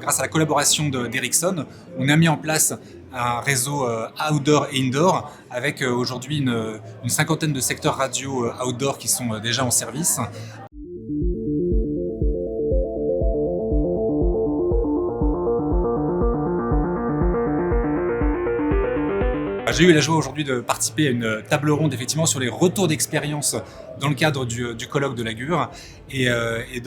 Grâce à la collaboration d'Ericsson, on a mis en place un réseau outdoor et indoor avec aujourd'hui une cinquantaine de secteurs radio outdoor qui sont déjà en service. J'ai eu la joie aujourd'hui de participer à une table ronde effectivement sur les retours d'expérience dans le cadre du colloque de l'Agure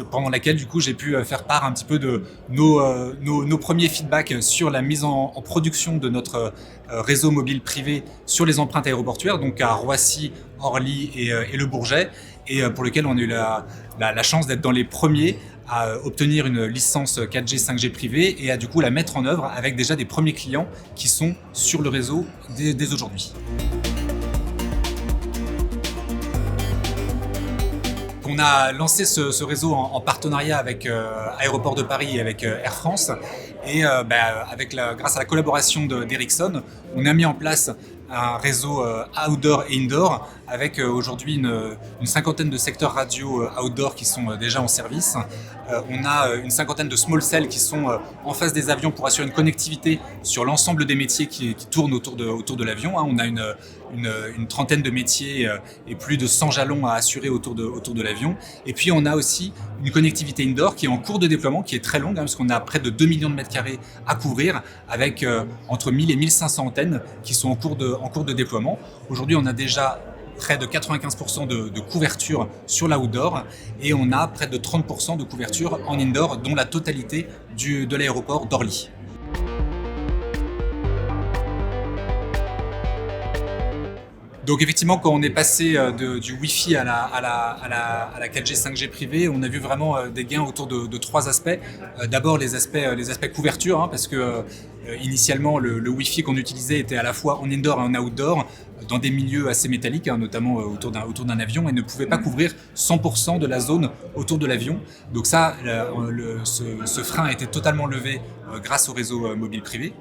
pendant laquelle du coup j'ai pu faire part un petit peu de nos premiers feedbacks sur la mise en production de notre réseau mobile privé sur les empreintes aéroportuaires, donc à Roissy, Orly et Le Bourget, et pour lequel on a eu la chance d'être dans les premiers à obtenir une licence 4G, 5G privée et à du coup la mettre en œuvre avec déjà des premiers clients qui sont sur le réseau dès aujourd'hui. On a lancé ce réseau en partenariat avec Aéroports de Paris et avec Air France, et grâce à la collaboration d'Ericsson, on a mis en place un réseau outdoor et indoor avec aujourd'hui une cinquantaine de secteurs radio outdoor qui sont déjà en service. On a une cinquantaine de small cells qui sont en face des avions pour assurer une connectivité sur l'ensemble des métiers qui tournent autour de l'avion. On a une trentaine de métiers et plus de 100 jalons à assurer autour de l'avion. Et puis on a aussi une connectivité indoor qui est en cours de déploiement, qui est très longue, parce qu'on a près de 2 millions de mètres carrés à couvrir avec entre 1000 et 1500 antennes qui sont en cours de déploiement. Aujourd'hui, on a déjà près de 95% de couverture sur l'outdoor et on a près de 30% de couverture en indoor, dont la totalité de l'aéroport d'Orly. Donc effectivement, quand on est passé du Wi-Fi à la 4G, 5G privée, on a vu vraiment des gains autour de trois aspects. D'abord les aspects couverture, parce que initialement le Wi-Fi qu'on utilisait était à la fois en indoor et en outdoor, dans des milieux assez métalliques, notamment autour d'un avion, et ne pouvait pas couvrir 100% de la zone autour de l'avion. Donc ça, ce frein a été totalement levé grâce au réseau mobile privé.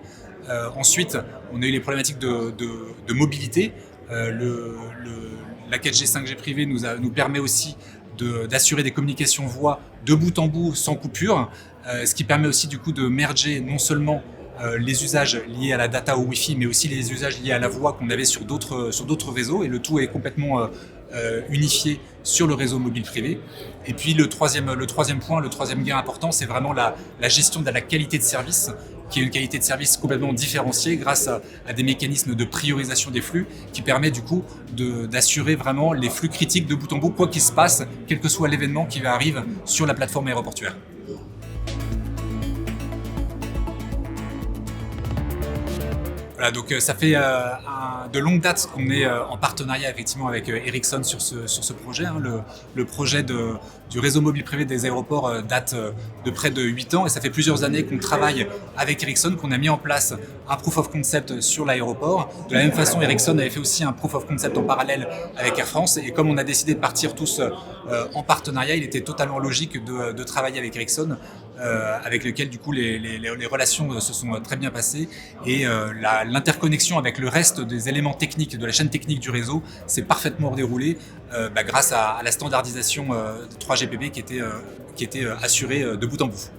Ensuite, on a eu les problématiques de mobilité. La 4G, 5G privée nous permet aussi d'assurer des communications voix de bout en bout sans coupure, ce qui permet aussi du coup de merger non seulement les usages liés à la data au Wi-Fi, mais aussi les usages liés à la voix qu'on avait sur d'autres réseaux, et le tout est complètement unifié sur le réseau mobile privé. Et puis le troisième gain important, c'est vraiment la gestion de la qualité de service, qui est une qualité de service complètement différenciée grâce à des mécanismes de priorisation des flux qui permet du coup d'assurer vraiment les flux critiques de bout en bout, quoi qu'il se passe, quel que soit l'événement qui arrive sur la plateforme aéroportuaire. Voilà, donc ça fait de longue date qu'on est en partenariat effectivement avec Ericsson sur ce projet. Le projet du réseau mobile privé des aéroports date de près de 8 ans, et ça fait plusieurs années qu'on travaille avec Ericsson, qu'on a mis en place un proof of concept sur l'aéroport. De la même façon, Ericsson avait fait aussi un proof of concept en parallèle avec Air France, et comme on a décidé de partir tous en partenariat, il était totalement logique de travailler avec Ericsson, avec lequel du coup les relations se sont très bien passées, et l'interconnexion avec le reste des éléments techniques de la chaîne technique du réseau s'est parfaitement déroulée grâce à la standardisation de 3GPP qui était assurée de bout en bout.